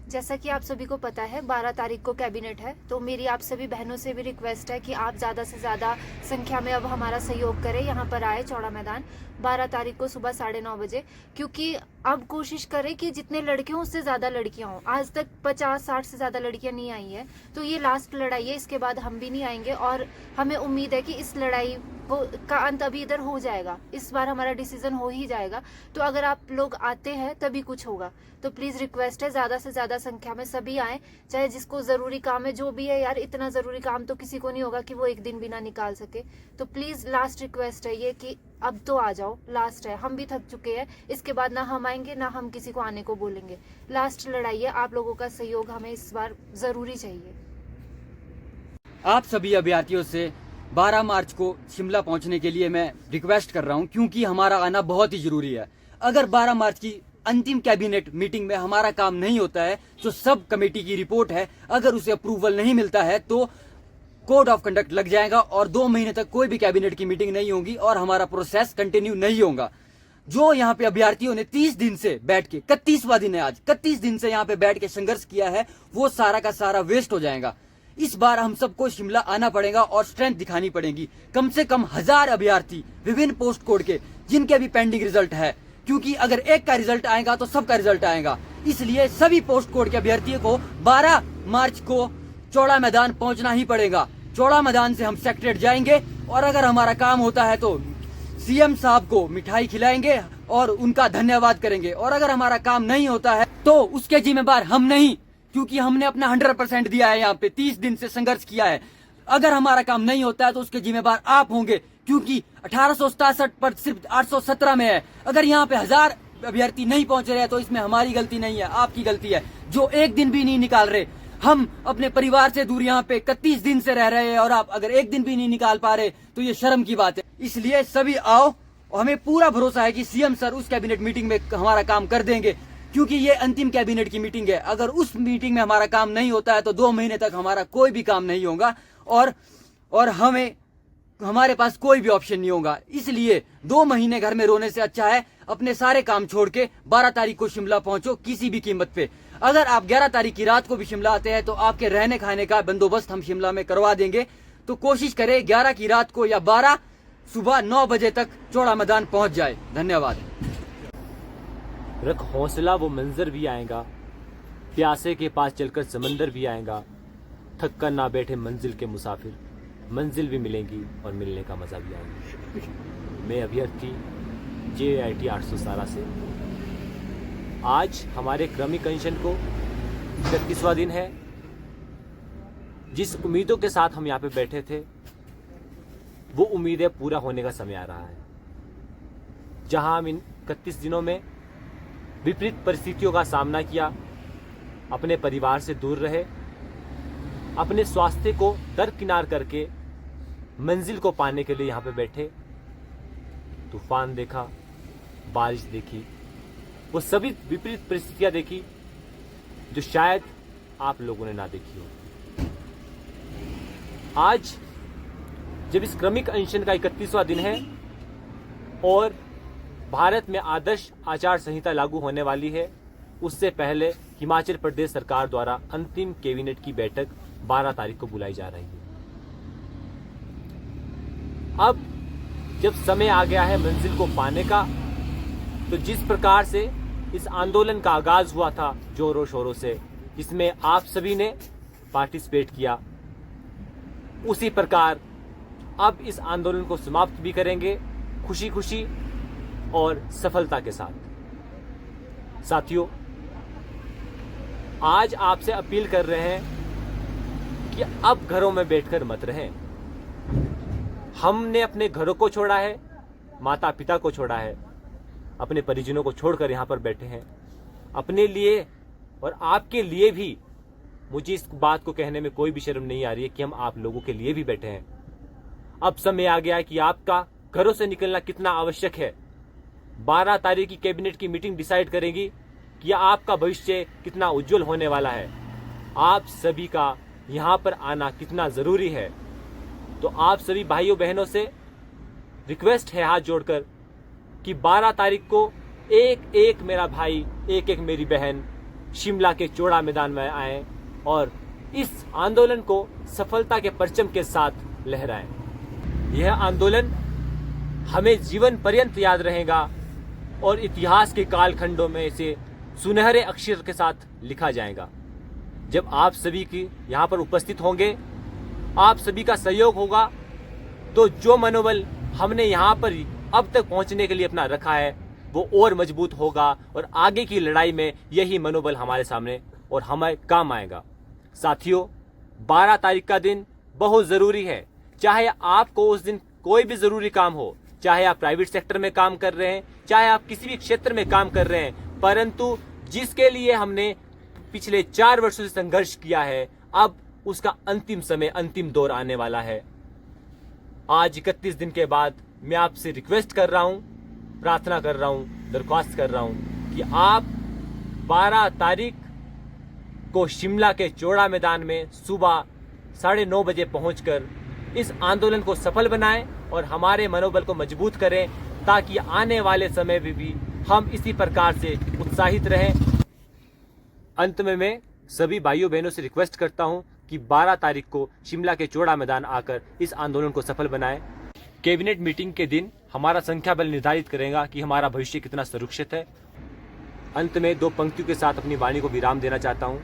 जैसा कि आप सभी को पता है 12 तारीख को कैबिनेट है, तो मेरी आप सभी बहनों से भी रिक्वेस्ट है कि आप ज़्यादा से ज़्यादा संख्या में अब हमारा सहयोग करें, यहाँ पर आए चौड़ा मैदान 12 तारीख को सुबह 9:30 बजे। क्योंकि अब कोशिश करें कि जितने लड़के हों उससे ज़्यादा लड़कियां हों। आज तक 50-60 से ज़्यादा लड़कियां नहीं आई हैं, तो ये लास्ट लड़ाई है, इसके बाद हम भी नहीं आएंगे। और हमें उम्मीद है कि इस लड़ाई का अंत अभी इधर हो जाएगा, इस बार हमारा डिसीजन हो ही जाएगा। तो अगर आप लोग आते हैं तभी कुछ होगा, तो प्लीज रिक्वेस्ट है ज्यादा से ज्यादा संख्या में सभी आए, चाहे जिसको जरूरी काम है, जो भी है यार, इतना जरूरी काम तो किसी को नहीं होगा कि वो एक दिन भी ना निकाल सके। तो प्लीज लास्ट रिक्वेस्ट है ये कि अब तो आ जाओ, लास्ट है, हम भी थक चुके हैं। इसके बाद ना हम आएंगे ना हम किसी को आने को बोलेंगे। लास्ट लड़ाई है, आप लोगों का सहयोग हमें इस बार जरूरी चाहिए। आप सभी अभ्यर्थियों से 12 मार्च को शिमला पहुंचने के लिए मैं रिक्वेस्ट कर रहा हूं, क्योंकि हमारा आना बहुत ही जरूरी है। अगर 12 मार्च की अंतिम कैबिनेट मीटिंग में हमारा काम नहीं होता है, जो सब कमेटी की रिपोर्ट है, अगर उसे अप्रूवल नहीं मिलता है तो कोड ऑफ कंडक्ट लग जाएगा और 2 महीने तक कोई भी कैबिनेट की मीटिंग नहीं होगी और हमारा प्रोसेस कंटिन्यू नहीं होगा। जो यहाँ पे अभ्यर्थियों ने 30 दिन से बैठ के, 31वां दिन है आज, 31 दिन से यहाँ पे बैठ के संघर्ष किया है, वो सारा का सारा वेस्ट हो जाएगा। इस बार हम सबको शिमला आना पड़ेगा और स्ट्रेंथ दिखानी पड़ेगी। कम से कम 1000 अभ्यर्थी विभिन्न पोस्ट कोड के, जिनके अभी पेंडिंग रिजल्ट है, क्योंकि अगर एक का रिजल्ट आएगा तो सबका रिजल्ट आएगा। इसलिए सभी पोस्ट कोड के अभ्यर्थियों को 12 मार्च को चौड़ा मैदान पहुंचना ही पड़ेगा। चौड़ा मैदान से हम सेक्रेटरीट जाएंगे और अगर हमारा काम होता है तो सीएम साहब को मिठाई खिलाएंगे और उनका धन्यवाद करेंगे, और अगर हमारा काम नहीं होता है तो उसके जिम्मेदार हम नहीं, क्योंकि हमने अपना 100% दिया है, यहाँ पे 30 दिन से संघर्ष किया है। अगर हमारा काम नहीं होता है तो उसके जिम्मेदार आप होंगे, क्योंकि 1867 पर सिर्फ 817 में है। अगर यहाँ पे 1000 अभ्यर्थी नहीं पहुंच रहे हैं तो इसमें हमारी गलती नहीं है, आपकी गलती है, जो एक दिन भी नहीं निकाल रहे। हम अपने परिवार से दूर यहाँ पे 31 दिन से रह रहे हैं और आप अगर एक दिन भी नहीं निकाल पा रहे तो ये शर्म की बात है। इसलिए सभी आओ, और हमें पूरा भरोसा है कि सीएम सर उस कैबिनेट मीटिंग में हमारा काम कर देंगे, क्योंकि ये अंतिम कैबिनेट की मीटिंग है। अगर उस मीटिंग में हमारा काम नहीं होता है तो 2 महीने तक हमारा कोई भी काम नहीं होगा और हमारे पास कोई भी ऑप्शन नहीं होगा। इसलिए 2 महीने घर में रोने से अच्छा है अपने सारे काम छोड़ के 12 तारीख को शिमला पहुंचो, किसी भी कीमत पे। अगर आप 11 तारीख की रात को भी शिमला आते हैं तो आपके रहने खाने का बंदोबस्त हम शिमला में करवा देंगे। तो कोशिश करें 11 की रात को या 12 सुबह 9 बजे तक चौड़ा मैदान पहुंच जाए। धन्यवाद। रख हौसला, वो मंजर भी आएगा, प्यासे के पास चलकर समंदर भी आएगा। थक कर ना बैठे मंजिल के मुसाफिर, मंजिल भी मिलेंगी और मिलने का मजा भी आएगा। मैं अभ्यर्थी JIT 817 से। आज हमारे क्रमिक अनशन को 31वां दिन है। जिस उम्मीदों के साथ हम यहाँ पे बैठे थे, वो उम्मीदें पूरा होने का समय आ रहा है। जहां हम इन 31 दिनों में विपरीत परिस्थितियों का सामना किया, अपने परिवार से दूर रहे, अपने स्वास्थ्य को दरकिनार करके मंजिल को पाने के लिए यहाँ पे बैठे। तूफान देखा, बारिश देखी, वो सभी विपरीत परिस्थितियां देखी जो शायद आप लोगों ने ना देखी हो। आज जब इस क्रमिक अनशन का 31वां दिन है और भारत में आदर्श आचार संहिता लागू होने वाली है, उससे पहले हिमाचल प्रदेश सरकार द्वारा अंतिम कैबिनेट की बैठक 12 तारीख को बुलाई जा रही है। अब जब समय आ गया है मंजिल को पाने का, तो जिस प्रकार से इस आंदोलन का आगाज हुआ था जोरों शोरों से, जिसमें आप सभी ने पार्टिसिपेट किया, उसी प्रकार अब इस आंदोलन को समाप्त भी करेंगे खुशी खुशी और सफलता के साथ। साथियों, आज आपसे अपील कर रहे हैं कि अब घरों में बैठकर मत रहें। हमने अपने घरों को छोड़ा है, माता पिता को छोड़ा है, अपने परिजनों को छोड़कर यहां पर बैठे हैं। अपने लिए और आपके लिए भी मुझे इस बात को कहने में कोई भी शर्म नहीं आ रही है कि हम आप लोगों के लिए भी बैठे हैं। अब समय आ गया है कि आपका घरों से निकलना कितना आवश्यक है। 12 तारीख की कैबिनेट की मीटिंग डिसाइड करेगी कि आपका भविष्य कितना उज्जवल होने वाला है, आप सभी का यहां पर आना कितना जरूरी है। तो आप सभी भाइयों बहनों से रिक्वेस्ट है हाथ जोड़कर कि 12 तारीख को एक एक मेरा भाई, एक एक मेरी बहन शिमला के चौड़ा मैदान में आएं और इस आंदोलन को सफलता के परचम के साथ लहराएं। यह आंदोलन हमें जीवन पर्यंत याद रहेगा और इतिहास के कालखंडों में इसे सुनहरे अक्षर के साथ लिखा जाएगा। जब आप सभी की यहाँ पर उपस्थित होंगे, आप सभी का सहयोग होगा, तो जो मनोबल हमने यहाँ पर अब तक पहुँचने के लिए अपना रखा है वो और मजबूत होगा और आगे की लड़ाई में यही मनोबल हमारे सामने और हमें काम आएगा। साथियों, 12 तारीख का दिन बहुत ज़रूरी है। चाहे आपको उस दिन कोई भी ज़रूरी काम हो, चाहे आप प्राइवेट सेक्टर में काम कर रहे हैं, चाहे आप किसी भी क्षेत्र में काम कर रहे हैं, परंतु जिसके लिए हमने पिछले 4 वर्षों से संघर्ष किया है, अब उसका अंतिम समय, अंतिम दौर आने वाला है। आज 31 दिन के बाद मैं आपसे रिक्वेस्ट कर रहा हूं, प्रार्थना कर रहा हूं, दरख्वास्त कर रहा हूं कि आप 12 तारीख को शिमला के चौड़ा मैदान में सुबह 9:30 बजे पहुंचकर इस आंदोलन को सफल बनाएं और हमारे मनोबल को मजबूत करें, ताकि आने वाले समय में भी हम इसी प्रकार से उत्साहित रहें। अंत में मैं सभी भाइयों बहनों से रिक्वेस्ट करता हूं कि 12 तारीख को शिमला के चौड़ा मैदान आकर इस आंदोलन को सफल बनाएं। कैबिनेट मीटिंग के दिन हमारा संख्या बल निर्धारित करेगा कि हमारा भविष्य कितना सुरक्षित है। अंत में 2 पंक्तियों के साथ अपनी वाणी को विराम देना चाहता हूं।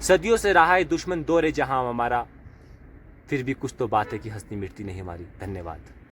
सदियों से रहा है दुश्मन दौरे जहां हमारा, फिर भी कुछ तो बात है कि हंसती मिटती नहीं हमारी। धन्यवाद।